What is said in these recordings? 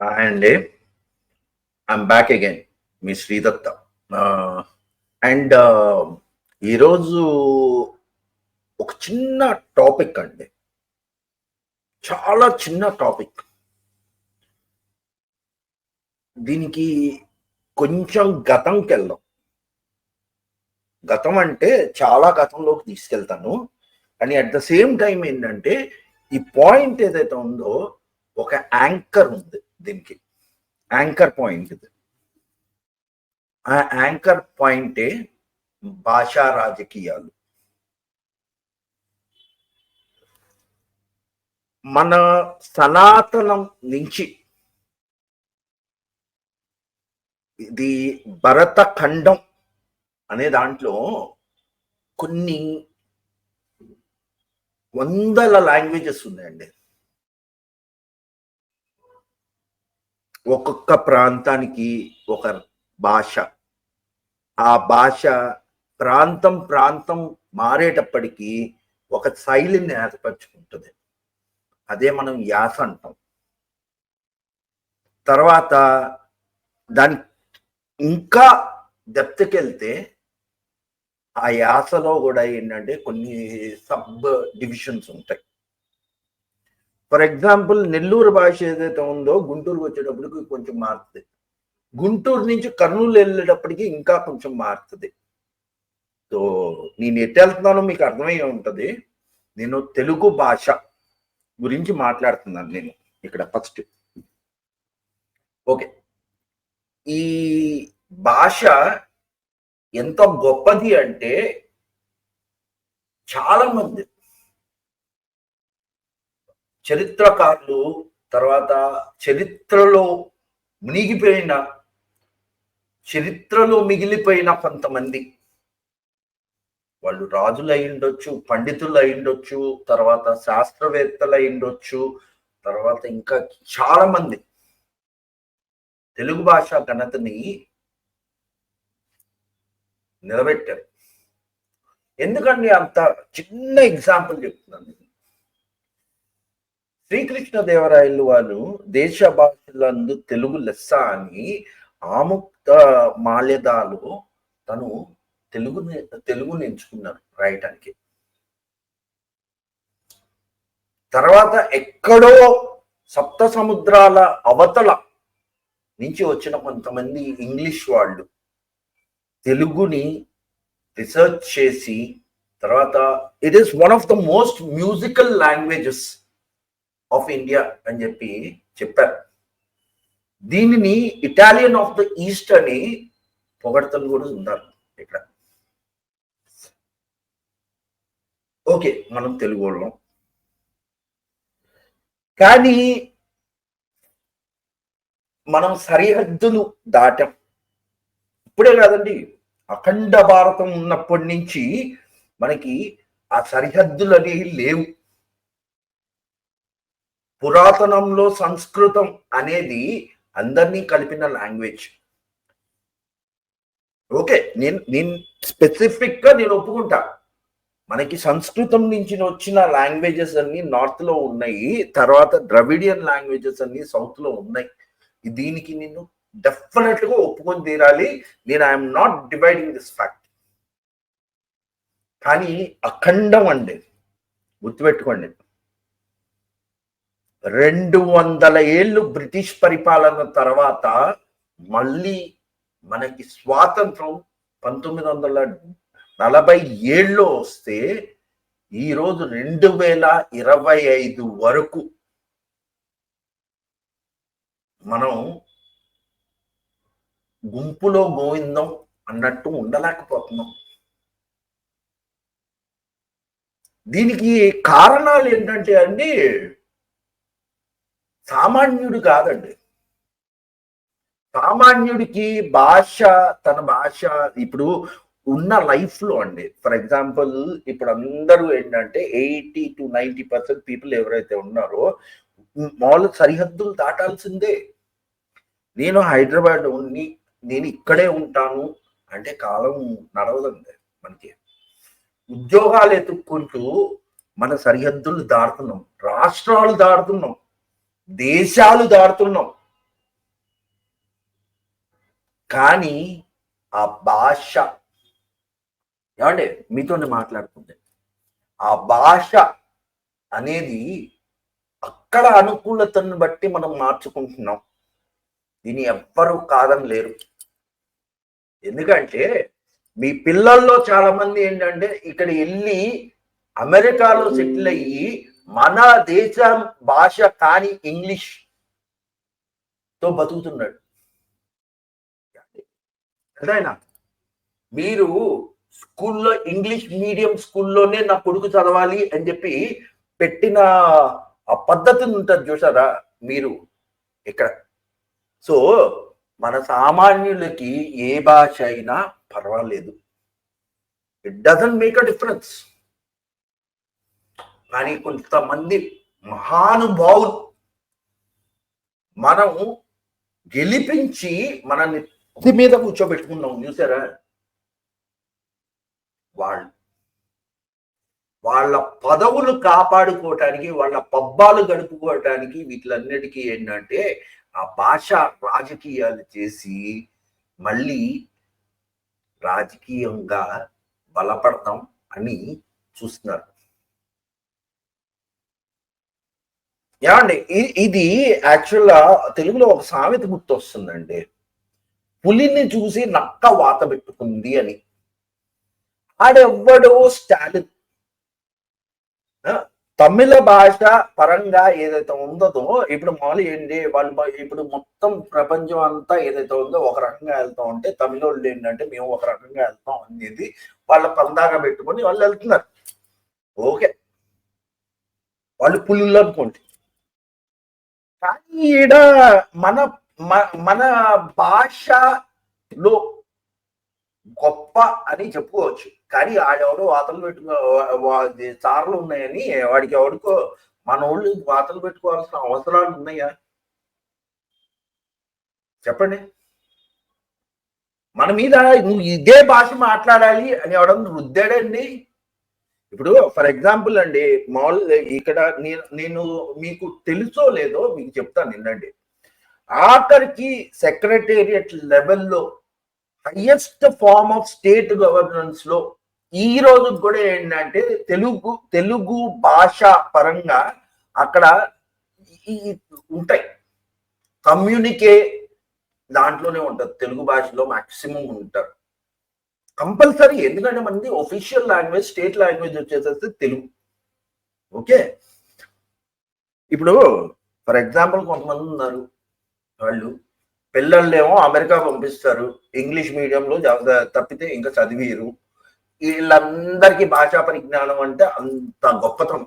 Hi అండి. I'm back again. మీ Sridatta. And ఈరోజు ఒక చిన్న టాపిక్ అండి. చాలా చిన్న టాపిక్. దీనికి కొంచెం గతంకెళ్దాం. గతం అంటే చాలా గతంలోకి తీసుకెళ్తాను. కానీ అట్ ద సేమ్ టైమ్ ఏంటంటే, ఈ పాయింట్ ఏదైతే ఉందో ఒక యాంకర్ ఉంది దీనికి. యాంకర్ పాయింట్ ఇది. ఆ యాంకర్ పాయింటే భాషా రాజకీయాలు. మన సనాతనం నుంచి ఇది భరత ఖండం అనే దాంట్లో కొన్ని వందల లాంగ్వేజెస్ ఉన్నాయండి. ఒక్కొక్క ప్రాంతానికి ఒక భాష. ఆ భాష ప్రాంతం ప్రాంతం మారేటప్పటికీ ఒక శైలిని ఏర్పరచుకుంటుంది. అదే మనం యాస అంటాం. తర్వాత దాని ఇంకా డెప్త్‌కెళ్తే ఆ యాసలో కూడా ఏంటంటే కొన్ని సబ్ డివిజన్స్ ఉంటాయి. ఫర్ ఎగ్జాంపుల్ నెల్లూరు భాష ఏదైతే ఉందో గుంటూరుకి వచ్చేటప్పటికి కొంచెం మారుతుంది. గుంటూరు నుంచి కర్నూలు వెళ్ళేటప్పటికి ఇంకా కొంచెం మారుతుంది. సో నేను ఎటు వెళ్తున్నానో మీకు అర్థమయ్యే ఉంటుంది. నేను తెలుగు భాష గురించి మాట్లాడుతున్నాను నేను ఇక్కడ ఫస్ట్. ఓకే, ఈ భాష ఎంత గొప్పది అంటే చాలా మంది చరిత్రకారులు, తర్వాత చరిత్రలో మిగిలిపోయిన కొంతమంది, వాళ్ళు రాజులు అయి ఉండొచ్చు, పండితులు అయి ఉండొచ్చు, తర్వాత శాస్త్రవేత్తలు అయి ఉండొచ్చు, తర్వాత ఇంకా చాలా మంది తెలుగు భాష ఘనతని నిలబెట్టారు. ఎందుకంటే అంత చిన్న ఎగ్జాంపుల్ చెప్తున్నాను. శ్రీకృష్ణదేవరాయలు వారు దేశ భాషలందు తెలుగు లెస్స అని ఆముక్త మాల్యదాలో తను తెలుగుని ఎంచుకున్నారు రాయటానికి. తర్వాత ఎక్కడో సప్త సముద్రాల అవతల నుంచి వచ్చిన కొంతమంది ఇంగ్లీష్ వాళ్ళు తెలుగుని రీసెర్చ్ చేసి, తర్వాత it is one of the most musical languages of India అని చెప్పారు. దీనిని ఇటాలియన్ ఆఫ్ ద ఈస్ట్ అని పొగడతలు కూడా ఉన్నారు ఇక్కడ. ఓకే, మనం తెలుగు వాళ్ళం, కానీ మనం సరిహద్దులు దాటాం. ఇప్పుడే కాదండి, అఖండ భారతం ఉన్నప్పటి నుంచి మనకి ఆ సరిహద్దులు అనేవి లేవు. పురాతనంలో సంస్కృతం అనేది అందరినీ కలిపిన లాంగ్వేజ్. ఓకే, నేను స్పెసిఫిక్ గా నేను ఒప్పుకుంటా, మనకి సంస్కృతం నుంచి వచ్చిన లాంగ్వేజెస్ అన్ని నార్త్ లో ఉన్నాయి, తర్వాత ద్రవిడియన్ లాంగ్వేజెస్ అన్ని సౌత్ లో ఉన్నాయి. దీనికి నేను డెఫినెట్ గా ఒప్పుకొని తీరాలి. నేను I'm not dividing this fact. కానీ అఖండం అండి, గుర్తుపెట్టుకోండి, 200 ఏళ్ళు బ్రిటిష్ పరిపాలన తర్వాత మళ్ళీ మనకి స్వాతంత్రం 1947లో వస్తే ఈరోజు 2025 వరకు మనం గుంపులో గోవిందం అన్నట్టు ఉండలేకపోతున్నాం. దీనికి కారణాలు ఏంటంటే అండి, సామాన్యుడు కాదండి. సామాన్యుడికి తన భాష ఇప్పుడు ఉన్న లైఫ్ లో అండి, ఫర్ ఎగ్జాంపుల్ ఇప్పుడు అందరూ ఏంటంటే 80 to 90% పీపుల్ ఎవరైతే ఉన్నారో మామూలు సరిహద్దులు దాటాల్సిందే. నేను హైదరాబాద్ నేను ఇక్కడే ఉంటాను అంటే కాలం నడవదండి. మనకి ఉద్యోగాలు ఎత్తుక్కుంటూ మన సరిహద్దులు దాడుతున్నాం, రాష్ట్రాలు దాడుతున్నాం, దేశాలు దాడుతున్నాం. కానీ ఆ భాష, ఏమండి మీతోనే మాట్లాడుతుంది, ఆ భాష అనేది అక్కడ అనుకూలతను బట్టి మనం మార్చుకుంటున్నాం. దీన్ని ఎవ్వరూ కాదని లేరు. ఎందుకంటే మీ పిల్లల్లో చాలా మంది ఏంటంటే ఇక్కడ వెళ్ళి అమెరికాలో సెటిల్ అయ్యి మన దేశం భాష కాని ఇంగ్లీష్ తో బతుకుతున్నాడు. అదేనా మీరు స్కూల్లో ఇంగ్లీష్ మీడియం స్కూల్లోనే నా కొడుకు చదవాలి అని చెప్పి పెట్టిన ఆ పద్ధతిని ఉంటుంది చూసారా మీరు ఇక్కడ. సో మన సామాన్యులకి ఏ భాష అయినా పర్వాలేదు, it doesn't make a difference. కానీ కొంతమంది మహానుభావులు మనం గెలిపించి మనల్ని మీద కూర్చోబెట్టుకున్నాం చూసారా, వాళ్ళ పదవులు కాపాడుకోవటానికి, వాళ్ళ పబ్బాలు గడుపుకోవటానికి వీటిలన్నిటికీ ఏంటంటే ఆ భాష రాజకీయాలు చేసి మళ్ళీ రాజకీయంగా బలపడతాం అని చూస్తున్నారు. ఏమండి ఇది యాక్చువల్గా తెలుగులో ఒక సామెత గుర్తొస్తుందండి, పులిని చూసి నక్క వాత పెట్టుకుంది అని. ఆడెవ్వడో స్టాలిన్ తమిళ భాష పరంగా ఏదైతే ఉందో ఇప్పుడు మామూలు ఏంటి వాళ్ళు ఇప్పుడు మొత్తం ప్రపంచం అంతా ఏదైతే ఉందో ఒక రకంగా వెళ్తాం అంటే తమిళ వాళ్ళు ఏంటంటే మేము ఒక రకంగా వెళ్తాం అనేది వాళ్ళ పందాగా పెట్టుకొని వాళ్ళు వెళ్తున్నారు. ఓకే, వాళ్ళు పులులు అనుకోండి. కానీ ఈడ మన మన భాషలో గొప్ప అని చెప్పుకోవచ్చు. కానీ ఆడెవడో వాతలు పెట్టుకో చార్లు ఉన్నాయని వాడికి ఎవడికో మన వాళ్ళు వాతలు పెట్టుకోవాల్సిన అవసరాలు ఉన్నాయా చెప్పండి? మన మీద నువ్వు ఇదే భాష మాట్లాడాలి అని ఎవడన్నా రుద్దాడండి. ఇప్పుడు ఫర్ ఎగ్జాంపుల్ అండి, మామూలు ఇక్కడ నేను మీకు తెలుసో లేదో మీకు చెప్తాను నిన్నండి. ఆఖరికి సెక్రటేరియట్ లెవెల్లో highest form of state governance లో ఈ రోజు కూడా ఏంటంటే తెలుగు భాష పరంగా అక్కడ ఉంటాయి. కమ్యూనికే దాంట్లోనే ఉంటుంది, తెలుగు భాషలో మాక్సిమం ఉంటారు కంపల్సరీ. ఎందుకంటే మనది ఒఫిషియల్ లాంగ్వేజ్, స్టేట్ లాంగ్వేజ్ వచ్చేసేసి తెలుగు. ఓకే, ఇప్పుడు ఫర్ ఎగ్జాంపుల్ కొంతమంది ఉన్నారు, వాళ్ళు పిల్లల్నేమో అమెరికా పంపిస్తారు, ఇంగ్లీష్ మీడియంలో తప్పితే ఇంకా చదివిరు. వీళ్ళందరికీ భాషా పరిజ్ఞానం అంటే అంత గొప్పతనం.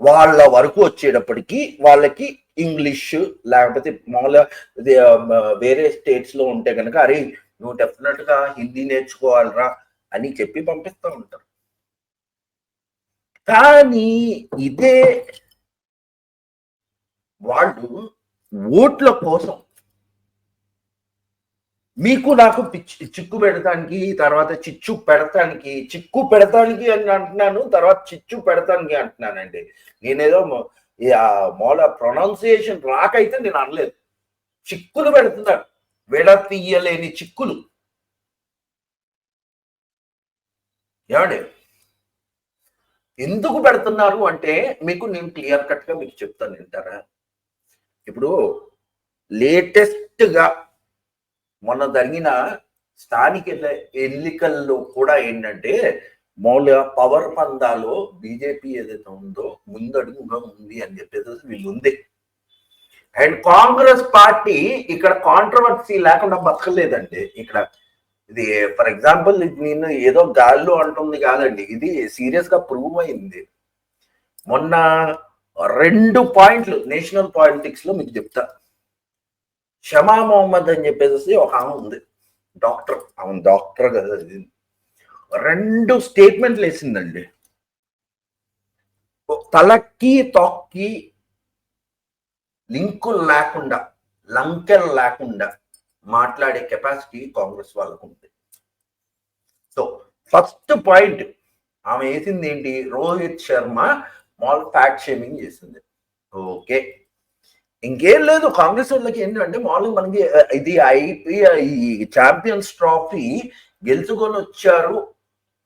వాళ్ళ వరకు వచ్చేటప్పటికి వాళ్ళకి ఇంగ్లీష్ లేకపోతే మామూలుగా వేరే స్టేట్స్ లో ఉంటే కనుక అరే నువ్వు డెఫినెట్ గా హిందీ నేర్చుకోవాలరా అని చెప్పి పంపిస్తూ ఉంటారు. కానీ ఇదే వాళ్ళు ఓట్ల కోసం మీకు నాకు చిక్కు పెడతానికి, తర్వాత చిచ్చు పెడతానికి అని అంటున్నాను, తర్వాత చిచ్చు పెడతానికి అంటున్నానండి. నేనేదో మామూలు ప్రొనౌన్సియేషన్ రాకైతే నేను అనలేదు. చిక్కులు పెడుతున్నారు, విడతీయలేని చిక్కులు. ఏమండి ఎందుకు పెడుతున్నారు అంటే మీకు నేను క్లియర్ కట్ గా మీకు చెప్తాను వింటారా. ఇప్పుడు లేటెస్ట్ గా మొన్న జరిగిన స్థానిక ఎన్నికల్లో కూడా ఏంటంటే మామూలుగా పవర్ పందాలో బీజేపీ ఏదైతే ఉందో ముందడుగుగా ఉంది అని చెప్పేసి వీళ్ళు ఉంది. అండ్ కాంగ్రెస్ పార్టీ ఇక్కడ కాంట్రవర్సీ లేకుండా బతకలేదండి. ఇక్కడ ఇది ఫర్ ఎగ్జాంపుల్ నేను ఏదో గాల్లో అంటుంది కాదండి, ఇది సీరియస్ గా ప్రూవ్ అయింది. మొన్న 2 పాయింట్లు నేషనల్ పాలిటిక్స్ లో మీకు చెప్తా. షమా మొహమ్మద్ అని చెప్పేసి ఒక ఆమె ఉంది, డాక్టర్. ఆమె డాక్టర్ కదా, 2 స్టేట్మెంట్లు వేసిందండి. తలకి తొక్కి లింకులు లేకుండా, లంకెలు లేకుండా మాట్లాడే కెపాసిటీ కాంగ్రెస్ వాళ్ళకు ఉంది. సో ఫస్ట్ పాయింట్ ఆమె వేసింది ఏంటి, Rohit Sharma mall fact shaming చేసింది. ఓకే, ఇంకేం లేదు. కాంగ్రెస్ వాళ్ళకి ఏంటంటే మామూలుగా మనకి ఇది ఈ ఛాంపియన్స్ ట్రోఫీ గెలుచుకొని వచ్చారు.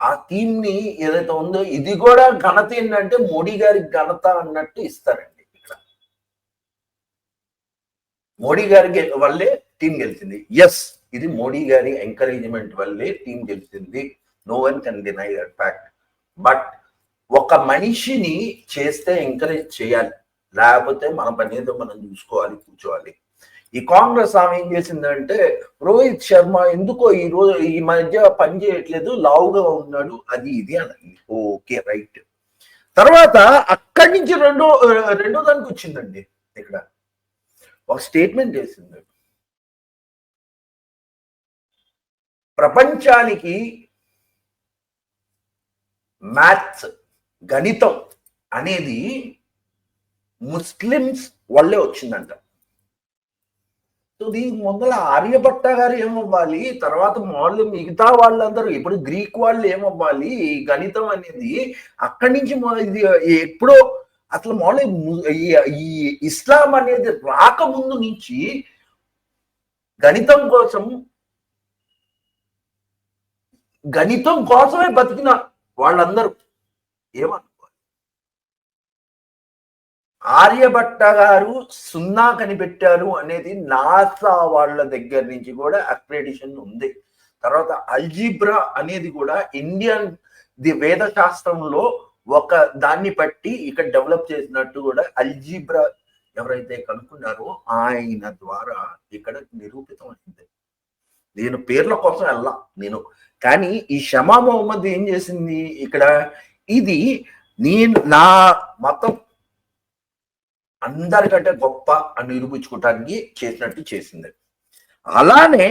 ఆ టీమ్ ని ఏదైతే ఉందో ఇది కూడా ఘనత ఏంటంటే మోడీ గారి ఘనత అన్నట్టు ఇస్తారండి. ఇక్కడ మోడీ గారి వల్లే టీం గెలిచింది. ఎస్, ఇది మోడీ గారి ఎంకరేజ్మెంట్ వల్లే టీం గెలిచింది. No one can deny that fact. But ఒక మనిషిని చేస్తే ఎంకరేజ్ చేయాలి, లేకపోతే మన పని ఏదో మనం చూసుకోవాలి, కూర్చోవాలి. ఈ కాంగ్రెస్ ఆమె ఏం చేసిందంటే రోహిత్ శర్మ ఎందుకో ఈ మధ్య పని చేయట్లేదు, లావుగా ఉన్నాడు, అది ఇది అని. Okay, right. తర్వాత అక్కడి నుంచి రెండో దానికి వచ్చిందండి. ఇక్కడ ఒక స్టేట్మెంట్ చేసింది, ప్రపంచానికి మ్యాథ్స్ గణితం అనేది ముస్లిమ్స్ వల్లే వచ్చిందంట. సో దీనికి ముందర ఆర్యభట్ట గారు ఏమవ్వాలి, తర్వాత వాళ్ళు మిగతా వాళ్ళందరూ ఇప్పుడు గ్రీక్ వాళ్ళు ఏమవ్వాలి, ఈ గణితం అనేది అక్కడి నుంచి ఇది ఎప్పుడో అసలు మామూలు ఈ ఇస్లాం అనేది రాకముందు నుంచి గణితం కోసమే బతికిన వాళ్ళందరూ ఏమనుకోవాలి. ఆర్యభట్ట గారు సున్నా కనిపెట్టారు అనేది నాసా వాళ్ళ దగ్గర నుంచి కూడా అక్రెడిషన్ ఉంది. తర్వాత అల్జీబ్రా అనేది కూడా ఇండియన్ వేద శాస్త్రంలో ఒక దాన్ని బట్టి ఇక్కడ డెవలప్ చేసినట్టు కూడా అల్జీబ్రా ఎవరైతే కనుక్కున్నారో ఆయన ద్వారా ఇక్కడ నిరూపితం అయింది. నేను పేర్ల కోసం వెళ్ళా నేను, కానీ ఈ షమా మొహమ్మద్ ఏం చేసింది ఇక్కడ, ఇది నా మతం అందరికంటే గొప్ప అని నిరూపించుకోవటానికి చేసినట్టు చేసింది. అలానే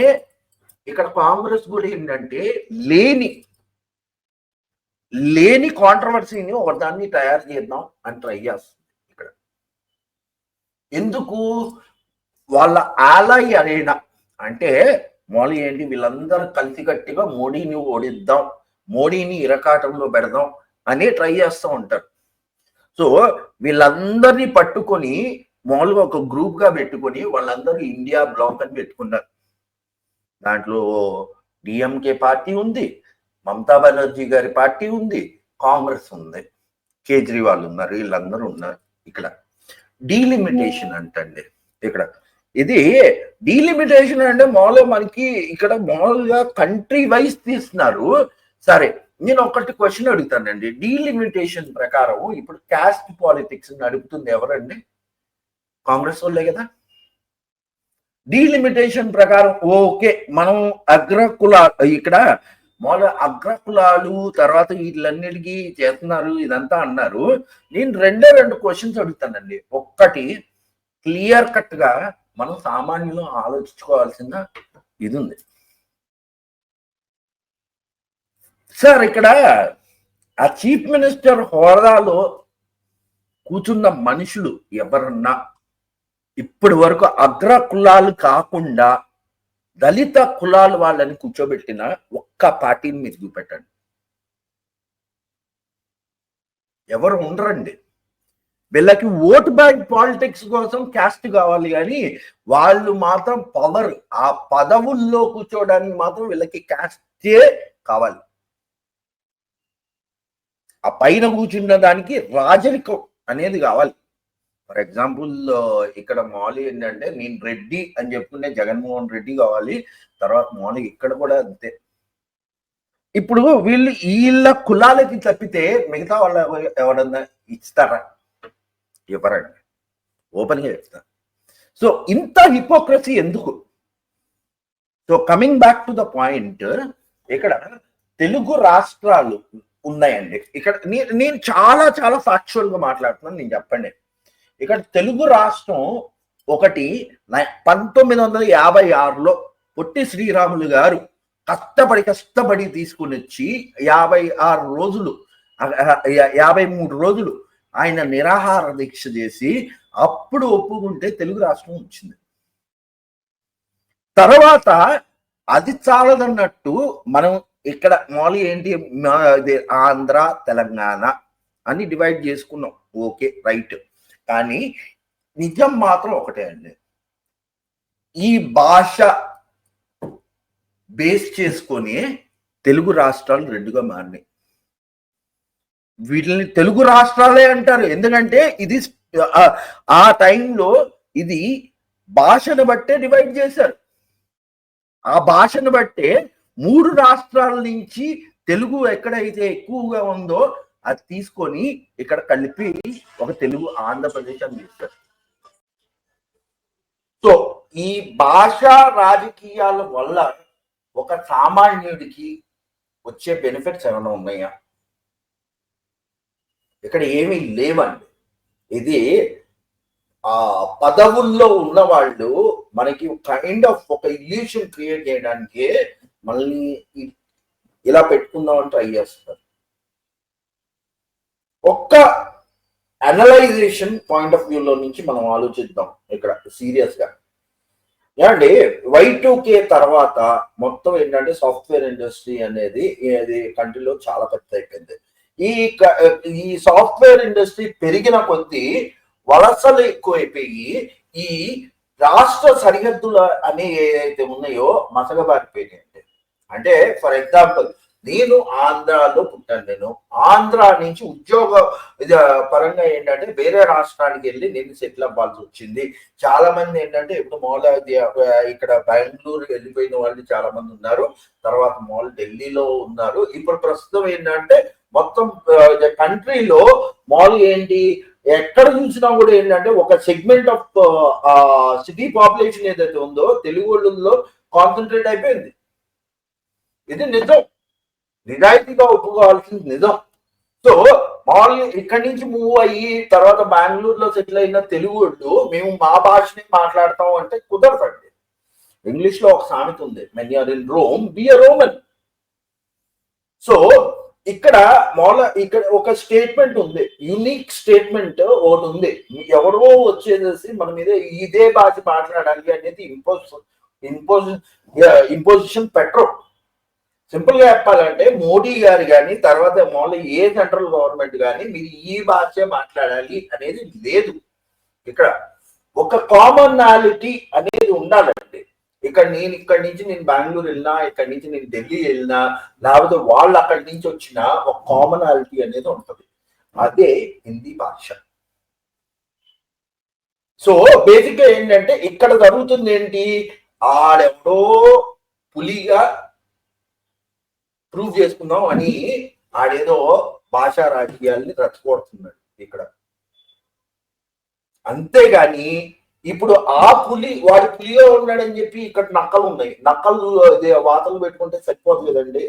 ఇక్కడ కాంగ్రెస్ కూడా ఏంటంటే లేని కాంట్రవర్సీని ఒకదాన్ని తయారు చేద్దాం అని ట్రై చేస్తుంది. ఇక్కడ ఎందుకు వాళ్ళ ఆలై అరేనా అంటే మోడీ ఏంటి, వీళ్ళందరూ కలిసికట్టిగా మోడీని ఓడిద్దాం, మోడీని ఇరకాటంలో పెడదాం అని ట్రై చేస్తూ ఉంటారు. సో వీళ్ళందరినీ పట్టుకొని మామూలుగా ఒక గ్రూప్ గా పెట్టుకొని వాళ్ళందరూ ఇండియా బ్లాక్ అని పెట్టుకున్నారు. దాంట్లో డిఎంకే పార్టీ ఉంది, మమతా బెనర్జీ గారి పార్టీ ఉంది, కాంగ్రెస్ ఉంది, కేజ్రీవాల్ ఉన్నారు, వీళ్ళందరూ ఉన్నారు. ఇక్కడ డీలిమిటేషన్ అంటండి. ఇక్కడ ఇది డీలిమిటేషన్ అంటే మామూలుగా మనకి ఇక్కడ మామూలుగా కంట్రీ వైజ్ తీస్తున్నారు. సరే, నేను ఒకటి క్వశ్చన్ అడుగుతానండి. డీలిమిటేషన్ ప్రకారం ఇప్పుడు క్యాస్ట్ పాలిటిక్స్ నడుపుతుంది ఎవరండి? కాంగ్రెస్ వాళ్ళే కదా. డీలిమిటేషన్ ప్రకారం ఓకే, మనం ఇక్కడ మామూలుగా అగ్రకులాలు తర్వాత వీటిలన్నిటికీ చేస్తున్నారు ఇదంతా అన్నారు. నేను రెండు క్వశ్చన్స్ అడుగుతానండి. ఒక్కటి క్లియర్ కట్ గా మనం సామాన్యులు ఆలోచించుకోవాల్సిన ఇది ఉంది సార్. ఇక్కడ ఆ చీఫ్ మినిస్టర్ హోదాలో కూర్చున్న మనుషులు ఎవరన్నా ఇప్పటి వరకు అగ్ర కులాలు కాకుండా దళిత కులాలు వాళ్ళని కూర్చోబెట్టిన ఒక్క పార్టీని మీరు చూపెట్టండి. ఎవరు ఉండరండి. వీళ్ళకి ఓట్ బ్యాంక్ పాలిటిక్స్ కోసం క్యాస్ట్ కావాలి, కానీ వాళ్ళు మాత్రం పవర్, ఆ పదవుల్లో కూర్చోడానికి మాత్రం వీళ్ళకి క్యాస్టే కావాలి. ఆ పైన కూర్చున్న దానికి రాజరికం అనేది కావాలి. ఫర్ ఎగ్జాంపుల్ ఇక్కడ మామూలు ఏంటంటే నేను రెడ్డి అని చెప్పుకునే జగన్మోహన్ రెడ్డి కావాలి. తర్వాత మామూలు ఇక్కడ కూడా అంతే. ఇప్పుడు వీళ్ళ కులాలకి తప్పితే మిగతా వాళ్ళ ఎవరన్నా ఇస్తారా? ఇవ్వరండి, ఓపెన్ గా చెప్తాను. సో ఇంత హిపోక్రసీ ఎందుకు? So coming back to the point, ఇక్కడ తెలుగు రాష్ట్రాలు ఉన్నాయండి. ఇక్కడ నేను చాలా చాలా ఫ్యాక్చువల్ గా మాట్లాడుతున్నాను, నేను చెప్పండి. ఇక్కడ తెలుగు రాష్ట్రం ఒకటి 1956లో పొట్టి శ్రీరాములు గారు కష్టపడి తీసుకుని వచ్చి 53 రోజులు ఆయన నిరాహార దీక్ష చేసి అప్పుడు ఒప్పుకుంటే తెలుగు రాష్ట్రం వచ్చింది. తర్వాత అది చాలదన్నట్టు మనం ఇక్కడ మామూలు ఏంటి, ఆంధ్ర తెలంగాణ అని డివైడ్ చేసుకున్నాం. Okay, right. కానీ నిజం మాత్రం ఒకటే అండి, ఈ భాష బేస్ చేసుకొని తెలుగు రాష్ట్రాలు రెండుగా మారినాయి. వీటిని తెలుగు రాష్ట్రాలే అంటారు, ఎందుకంటే ఇది ఆ టైంలో ఇది భాషను బట్టే డివైడ్ చేశారు. ఆ భాషను బట్టే 3 రాష్ట్రాల నుంచి తెలుగు ఎక్కడైతే ఎక్కువగా ఉందో అది తీసుకొని ఇక్కడ కలిపి ఒక తెలుగు ఆంధ్రప్రదేశ్ అని చేస్తారు. సో ఈ భాషా రాజకీయాల వల్ల ఒక సామాన్యుడికి వచ్చే బెనిఫిట్స్ ఏమైనా ఉన్నాయా? ఇక్కడ ఏమీ లేవండి. ఇది ఆ పదవుల్లో ఉన్న వాళ్ళు మనకి కైండ్ ఆఫ్ ఒక ఇల్యూషన్ క్రియేట్ చేయడానికి మళ్ళీ ఇలా పెట్టుకుందామని ట్రై చేస్తారు. ఒక్క అనలైజేషన్ పాయింట్ ఆఫ్ వ్యూలో నుంచి మనం ఆలోచిద్దాం ఇక్కడ సీరియస్ గా. ఏమండి, Y2K తర్వాత మొత్తం ఏంటంటే సాఫ్ట్వేర్ ఇండస్ట్రీ అనేది కంట్రీలో చాలా పెద్ద అయిపోయింది. ఈ సాఫ్ట్వేర్ ఇండస్ట్రీ పెరిగిన కొద్దీ వలసలు ఎక్కువైపోయి ఈ రాష్ట్ర సరిహద్దులు అనే ఏదైతే ఉన్నాయో మసగబారిపోయినాయి. అంటే ఫర్ ఎగ్జాంపుల్, నేను ఆంధ్రాలో పుట్టాను. నేను ఆంధ్ర నుంచి ఉద్యోగ పరంగా ఏంటంటే వేరే రాష్ట్రానికి వెళ్ళి నేను సెటిల్ అవ్వాల్సి వచ్చింది. చాలా మంది ఏంటంటే ఇప్పుడు ఇక్కడ బెంగళూరు వెళ్ళిపోయిన వాళ్ళు చాలా మంది ఉన్నారు, తర్వాత ఢిల్లీలో ఉన్నారు. ఇప్పుడు ప్రస్తుతం ఏంటంటే మొత్తం కంట్రీలో ఏంటి, ఎక్కడ చూసినా కూడా ఏంటంటే ఒక సెగ్మెంట్ ఆఫ్ సిటీ పాపులేషన్ ఏదైతే ఉందో తెలుగు వాళ్ళలో కాన్సన్ట్రేట్ అయిపోయింది. ఇది నిజం, నిజాయితీగా ఒప్పుకోవాల్సింది నిజం. సో ఇక్కడి నుంచి మూవ్ అయ్యి తర్వాత బెంగళూరులో సెటిల్ అయిన తెలుగు వాళ్ళు మేము మా భాషని మాట్లాడతాం అంటే కుదరదండి. ఇంగ్లీష్ లో ఒక సామెత ఉంది, when you are in Rome be a Roman. So ఇక్కడ ఒక స్టేట్మెంట్ ఉంది, యూనిక్ స్టేట్మెంట్ ఒకటి ఉంది. ఎవరో వచ్చేసేసి మన మీద ఇదే భాష మాట్లాడాలి అనేది ఇంపోజిషన్ పెట్టరు. సింపుల్ గా చెప్పాలంటే మోడీ గారు కానీ తర్వాత ఏ సెంట్రల్ గవర్నమెంట్ కానీ మీరు ఈ భాషే మాట్లాడాలి అనేది లేదు. ఇక్కడ ఒక కామనాలిటీ అనేది ఉండాలండి. ఇక్కడి నుంచి నేను బెంగళూరు వెళ్ళినా, ఇక్కడి నుంచి నేను ఢిల్లీ వెళ్ళినా, లేకపోతే వాళ్ళు అక్కడి నుంచి వచ్చిన ఒక కామనాలిటీ అనేది ఉంటుంది. అదే హిందీ భాష. సో బేసిక్ గా ఏంటంటే ఇక్కడ జరుగుతుంది ఏంటి, ఆడెవడో పులిగా ప్రూవ్ చేసుకుందాం అని ఆడేదో భాషా రాజకీయాల్ని రచ్చగొడుతున్నాడు ఇక్కడ. అంతేగాని ఇప్పుడు ఆ వాడి పులిగా ఉన్నాడని చెప్పి ఇక్కడ నక్కలు ఉన్నాయి, నక్కలు వాతలు పెట్టుకుంటే సరిపోదు కదండి.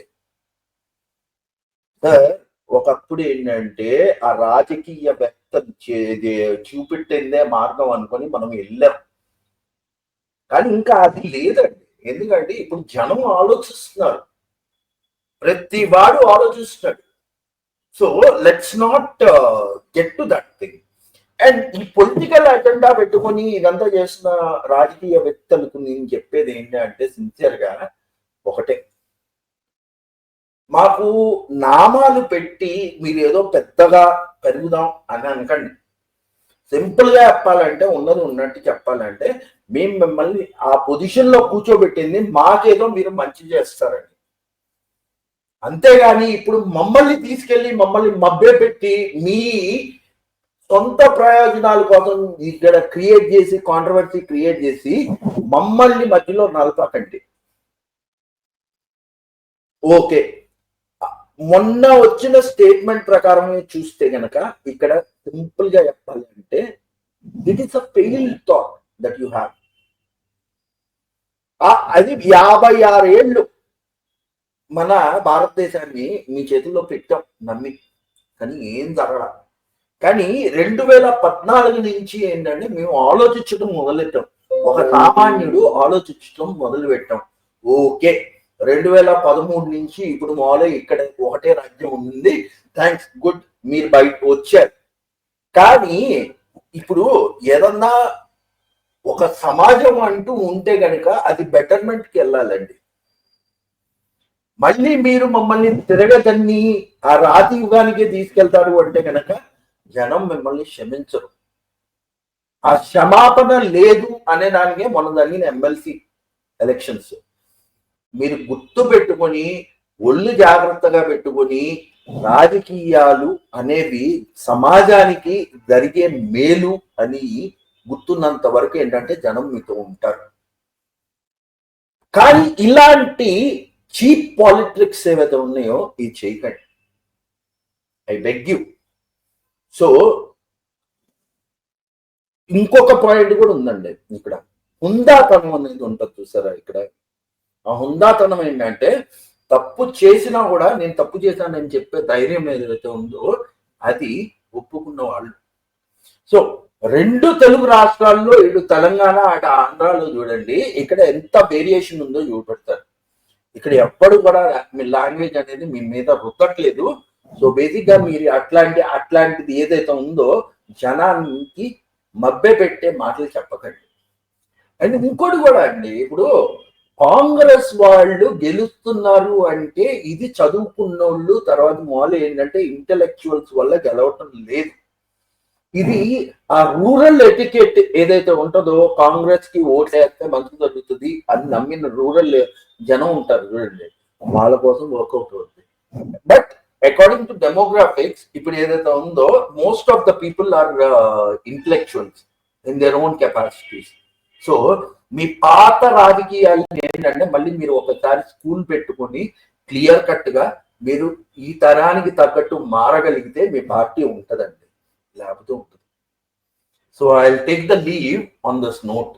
ఒకప్పుడు ఏంటంటే ఆ రాజకీయవేత్త చూపెట్టిందే మార్గం అనుకొని మనం వెళ్ళాం, కానీ ఇంకా అది లేదండి. ఎందుకంటే ఇప్పుడు జనం ఆలోచిస్తున్నారు, ప్రతి వాడు ఆలోచిస్తున్నాడు. So let's not get to that thing. And ఈ పొలిటికల్ అజెండా పెట్టుకొని ఇదంతా చేసిన రాజకీయవేత్తలకు నేను చెప్పేది ఏంటంటే సిన్సియర్ గా ఒకటే, మాకు నామాలు పెట్టి మీరు ఏదో పెద్దగా పెరుగుదాం అని అనకండి. సింపుల్ గా చెప్పాలంటే ఉన్నది ఉన్నట్టు చెప్పాలంటే మేము మిమ్మల్ని ఆ పొజిషన్ లో కూర్చోబెట్టింది మాకేదో మీరు మంచి చేస్తారండి. అంతేగాని ఇప్పుడు మమ్మల్ని తీసుకెళ్లి మమ్మల్ని మభ్య పెట్టి మీ సొంత ప్రయోజనాల కోసం ఇక్కడ క్రియేట్ చేసి కాంట్రవర్సీ క్రియేట్ చేసి మమ్మల్ని మధ్యలో నలపకండి. ఓకే, మొన్న వచ్చిన స్టేట్మెంట్ ప్రకారం చూస్తే గనక ఇక్కడ సింపుల్ గా చెప్పాలంటే it is a failed thought that you have. అది 56 ఏళ్ళు మన భారతదేశాన్ని మీ చేతుల్లో పెట్టాం నమ్మి, కానీ ఏం జరగల. కానీ 2014 నుంచి ఏంటంటే మేము ఆలోచించడం మొదలెట్టాం, ఒక సామాన్యుడు ఆలోచించడం మొదలు పెట్టాం. ఓకే, 2013 నుంచి ఇప్పుడు ఇక్కడ ఒకటే రాజ్యం ఉంది, థ్యాంక్స్ గుడ్ మీరు బయట వచ్చారు. కానీ ఇప్పుడు ఏదన్నా ఒక సమాజం అంటూ ఉంటే గనక అది బెటర్మెంట్కి వెళ్ళాలండి. మళ్ళీ మీరు మమ్మల్ని తిరగదన్ని ఆ రాతి యుగానికే తీసుకెళ్తారు అంటే కనుక జనం మిమ్మల్ని క్షమించరు. ఆ క్షమాపణ లేదు అనే దానికే మొన్న జరిగిన ఎమ్మెల్సీ ఎలక్షన్స్. మీరు గుర్తు పెట్టుకొని ఒళ్ళు జాగ్రత్తగా పెట్టుకొని రాజకీయాలు అనేవి సమాజానికి జరిగే మేలు అని గుర్తున్నంత వరకు ఏంటంటే జనం మీతో ఉంటారు. కానీ ఇలాంటి చీప్ పాలిటిక్స్ ఏవైతే ఉన్నాయో ఇది చేయకండి, ఐ బెగ్ యూ. సో ఇంకొక పాయింట్ కూడా ఉందండి ఇక్కడ, హుందాతనం అనేది ఉంటుంది చూసారా ఇక్కడ. ఆ హుందాతనం ఏంటంటే తప్పు చేసినా కూడా నేను తప్పు చేశానని చెప్పే ధైర్యం ఏదైతే ఉందో అది ఒప్పుకున్న వాళ్ళు. సో 2 తెలుగు రాష్ట్రాల్లో, ఇటు తెలంగాణ అటు ఆంధ్రాలో చూడండి ఇక్కడ ఎంత వేరియేషన్ ఉందో చూపెడతారు. ఇక్కడ ఎప్పుడు కూడా మీ లాంగ్వేజ్ అనేది మీ మీద రుద్దట్లేదు. సో బేసిక్ గా మీరు అట్లాంటిది ఏదైతే ఉందో జనానికి మభ్య పెట్టే మాటలు చెప్పకండి. అండ్ ఇంకోటి కూడా అండి, ఇప్పుడు కాంగ్రెస్ వాళ్ళు గెలుస్తున్నారు అంటే ఇది చదువుకున్నోళ్ళు, తర్వాత మామూలు ఏంటంటే ఇంటెలెక్చువల్స్ వల్ల గెలవటం లేదు. ఇది ఆ రూరల్ ఎటికెట్ ఏదైతే ఉంటుందో, కాంగ్రెస్ కి ఓట్ వేస్తే మంచి జరుగుతుంది అని నమ్మిన రూరల్ జనం ఉంటారు చూడండి, వాళ్ళ కోసం వర్కౌట్ అవుతుంది. బట్ అకార్డింగ్ టు డెమోగ్రాఫిక్స్ ఇప్పుడు ఏదైతే ఉందో most of the people are intellectuals in their own capacities. So మీ పాత రాజకీయాలు ఏంటంటే మళ్ళీ మీరు ఒకసారి స్కూల్ పెట్టుకొని క్లియర్ కట్ గా మీరు ఈ తరానికి తగ్గట్టు మారగలిగితే మీ పార్టీ ఉంటదండి, లేకపోతే ఉంటుంది. So I will take the leave on this note.